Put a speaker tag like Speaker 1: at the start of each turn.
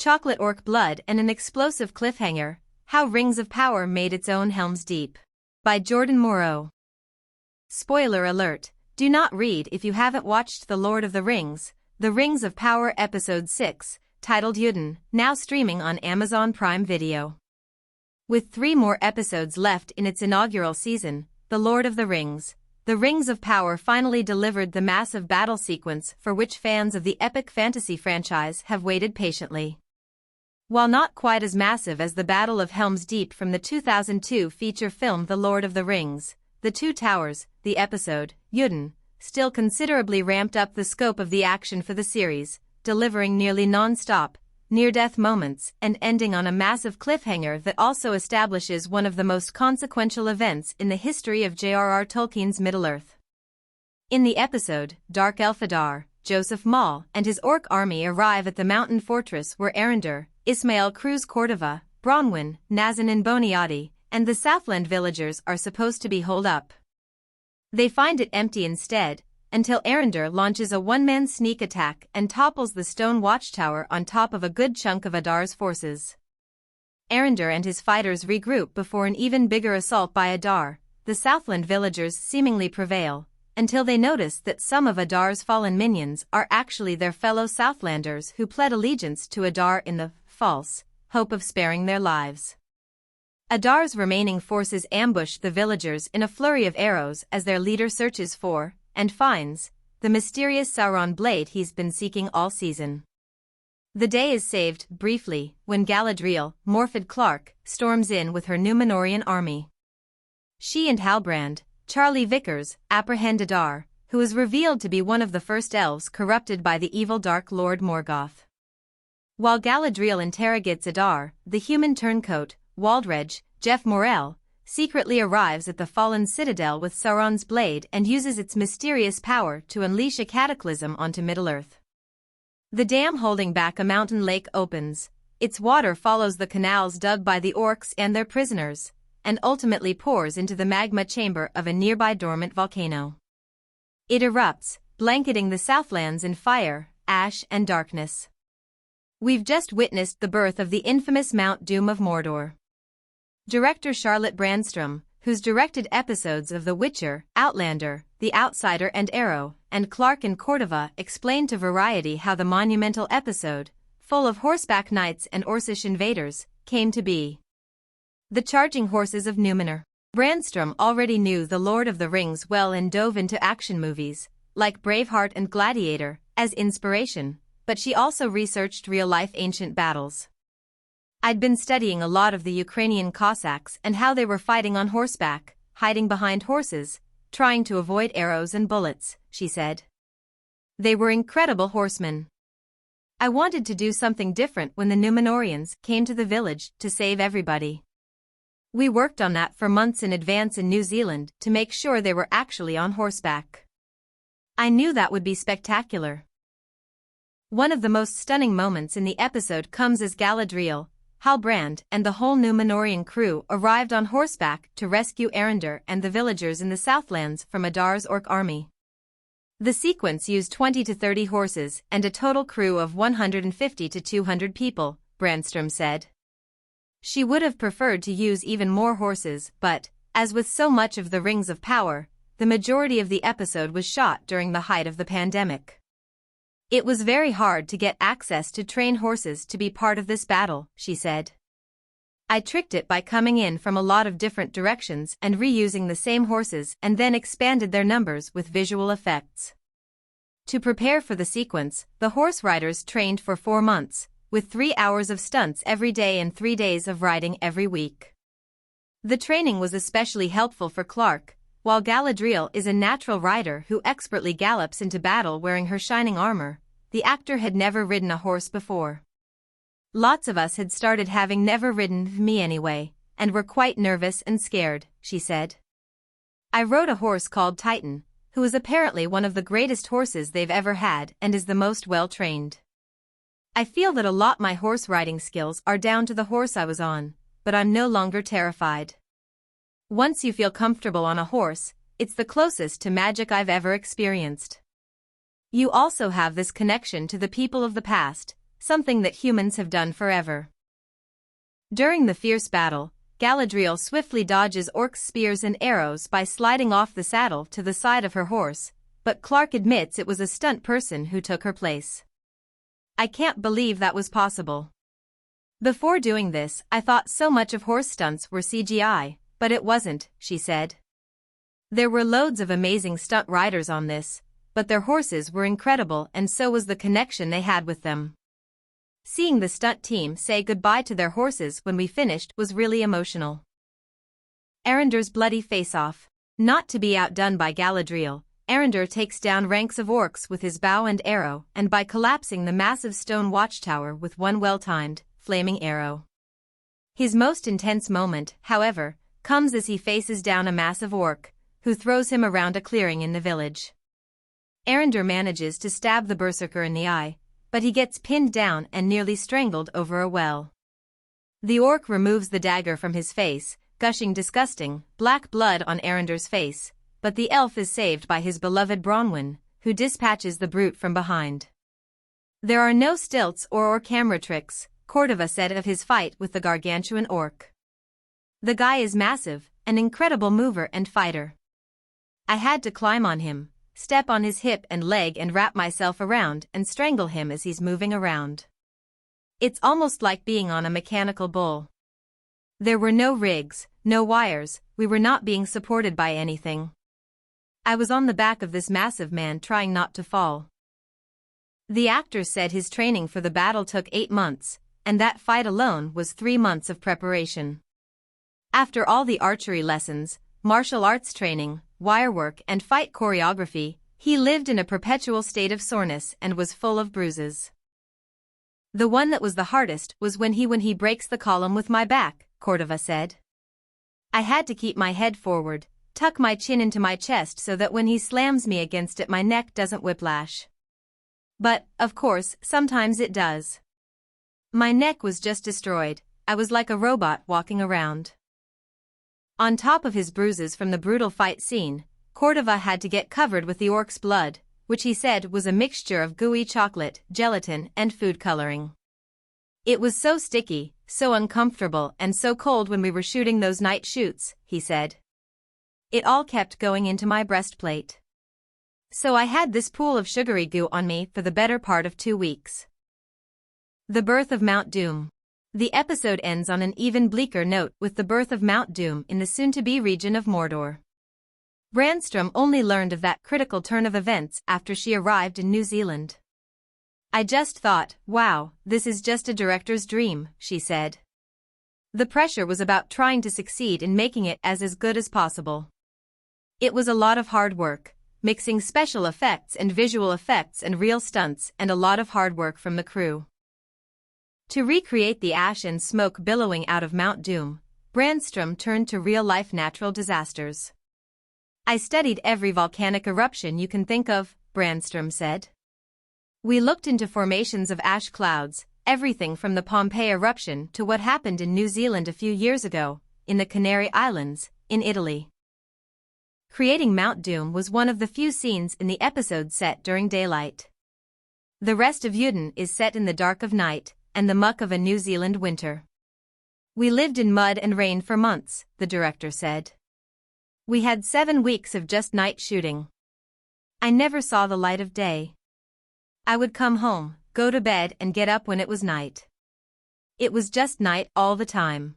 Speaker 1: chocolate orc blood and an explosive cliffhanger, How Rings of Power Made Its Own Helm's Deep. By Jordan Morrow. Spoiler alert, do not read if you haven't watched The Lord of the Rings, The Rings of Power Episode 6, titled Yuden, now streaming on Amazon Prime Video. With 3 more episodes left in its inaugural season, The Lord of the Rings, The Rings of Power finally delivered the massive battle sequence for which fans of the epic fantasy franchise have waited patiently. While not quite as massive as the Battle of Helm's Deep from the 2002 feature film The Lord of the Rings, The Two Towers, the episode, Yuden, still considerably ramped up the scope of the action for the series, delivering nearly non-stop, near-death moments and ending on a massive cliffhanger that also establishes one of the most consequential events in the history of J.R.R. Tolkien's Middle-earth. In the episode, Dark Elf Adar, Joseph Maul and his orc army arrive at the mountain fortress where Erendur, Ismael Cruz Cordova, Bronwyn, Nazan and Boniati, and the Southland villagers are supposed to be holed up. They find it empty instead, until Erendur launches a one-man sneak attack and topples the stone watchtower on top of a good chunk of Adar's forces. Erendur and his fighters regroup before an even bigger assault by Adar. The Southland villagers seemingly prevail, until they notice that some of Adar's fallen minions are actually their fellow Southlanders who pled allegiance to Adar in the false hope of sparing their lives. Adar's remaining forces ambush the villagers in a flurry of arrows as their leader searches for, and finds, the mysterious Sauron blade he's been seeking all season. The day is saved, briefly, when Galadriel, Morfydd Clark, storms in with her Númenórean army. She and Halbrand, Charlie Vickers, apprehend Adar, who is revealed to be one of the first elves corrupted by the evil Dark Lord Morgoth. While Galadriel interrogates Adar, the human turncoat, Waldreg, Jeff Morel, secretly arrives at the fallen citadel with Sauron's blade and uses its mysterious power to unleash a cataclysm onto Middle-earth. The dam holding back a mountain lake opens, its water follows the canals dug by the orcs and their prisoners, and ultimately pours into the magma chamber of a nearby dormant volcano. It erupts, blanketing the Southlands in fire, ash and darkness. We've just witnessed the birth of the infamous Mount Doom of Mordor. Director Charlotte Brandstrom, who's directed episodes of The Witcher, Outlander, The Outsider and Arrow, and Clark and Cordova, explained to Variety how the monumental episode, full of horseback knights and Orcish invaders, came to be. The Charging Horses of Númenor. Brandstrom already knew The Lord of the Rings well and dove into action movies, like Braveheart and Gladiator, as inspiration, but she also researched real-life ancient battles. I'd been studying a lot of the Ukrainian Cossacks and how they were fighting on horseback, hiding behind horses, trying to avoid arrows and bullets, she said. They were incredible horsemen. I wanted to do something different when the Númenóreans came to the village to save everybody. We worked on that for months in advance in New Zealand to make sure they were actually on horseback. I knew that would be spectacular. One of the most stunning moments in the episode comes as Galadriel, Halbrand and the whole Númenórean crew arrived on horseback to rescue Erendur and the villagers in the Southlands from Adar's orc army. The sequence used 20 to 30 horses and a total crew of 150 to 200 people, Brandstrom said. She would have preferred to use even more horses, but, as with so much of the Rings of Power, the majority of the episode was shot during the height of the pandemic. It was very hard to get access to train horses to be part of this battle, she said. I tricked it by coming in from a lot of different directions and reusing the same horses and then expanded their numbers with visual effects. To prepare for the sequence, the horse riders trained for 4 months, with 3 hours of stunts every day and 3 days of riding every week. The training was especially helpful for Clark. While Galadriel is a natural rider who expertly gallops into battle wearing her shining armor, the actor had never ridden a horse before. Lots of us had started having never ridden, me anyway, and were quite nervous and scared, she said. I rode a horse called Titan, who is apparently one of the greatest horses they've ever had and is the most well-trained. I feel that a lot my horse riding skills are down to the horse I was on, but I'm no longer terrified. Once you feel comfortable on a horse, it's the closest to magic I've ever experienced. You also have this connection to the people of the past, something that humans have done forever. During the fierce battle, Galadriel swiftly dodges orcs' spears and arrows by sliding off the saddle to the side of her horse, but Clark admits it was a stunt person who took her place. I can't believe that was possible. Before doing this, I thought so much of horse stunts were CGI, but it wasn't, she said. There were loads of amazing stunt riders on this, but their horses were incredible and so was the connection they had with them. Seeing the stunt team say goodbye to their horses when we finished was really emotional. Arondir's bloody face-off. Not to be outdone by Galadriel, Arondir takes down ranks of orcs with his bow and arrow and by collapsing the massive stone watchtower with one well-timed, flaming arrow. His most intense moment, however, comes as he faces down a massive orc, who throws him around a clearing in the village. Arondir manages to stab the berserker in the eye, but he gets pinned down and nearly strangled over a well. The orc removes the dagger from his face, gushing disgusting, black blood on Arondir's face, but the elf is saved by his beloved Bronwyn, who dispatches the brute from behind. There are no stilts or camera tricks, Cordova said of his fight with the gargantuan orc. The guy is massive, an incredible mover and fighter. I had to climb on him, step on his hip and leg and wrap myself around and strangle him as he's moving around. It's almost like being on a mechanical bull. There were no rigs, no wires, we were not being supported by anything. I was on the back of this massive man trying not to fall. The actor said his training for the battle took 8 months, and that fight alone was 3 months of preparation. After all the archery lessons, martial arts training, wirework and fight choreography, he lived in a perpetual state of soreness and was full of bruises. The one that was the hardest was when he breaks the column with my back, Cordova said. I had to keep my head forward, tuck my chin into my chest so that when he slams me against it my neck doesn't whiplash. But, of course, sometimes it does. My neck was just destroyed, I was like a robot walking around. On top of his bruises from the brutal fight scene, Cordova had to get covered with the orc's blood, which he said was a mixture of gooey chocolate, gelatin, and food coloring. It was so sticky, so uncomfortable and so cold when we were shooting those night shoots, he said. It all kept going into my breastplate. So I had this pool of sugary goo on me for the better part of 2 weeks. The birth of Mount Doom. The episode ends on an even bleaker note with the birth of Mount Doom in the soon-to-be region of Mordor. Brandstrom only learned of that critical turn of events after she arrived in New Zealand. I just thought, wow, this is just a director's dream, she said. The pressure was about trying to succeed in making it as good as possible. It was a lot of hard work, mixing special effects and visual effects and real stunts and a lot of hard work from the crew. To recreate the ash and smoke billowing out of Mount Doom, Brandstrom turned to real-life natural disasters. I studied every volcanic eruption you can think of, Brandstrom said. We looked into formations of ash clouds, everything from the Pompeii eruption to what happened in New Zealand a few years ago, in the Canary Islands, in Italy. Creating Mount Doom was one of the few scenes in the episode set during daylight. The rest of Uden is set in the dark of night, and the muck of a New Zealand winter. We lived in mud and rain for months, the director said. We had 7 weeks of just night shooting. I never saw the light of day. I would come home, go to bed and get up when it was night. It was just night all the time.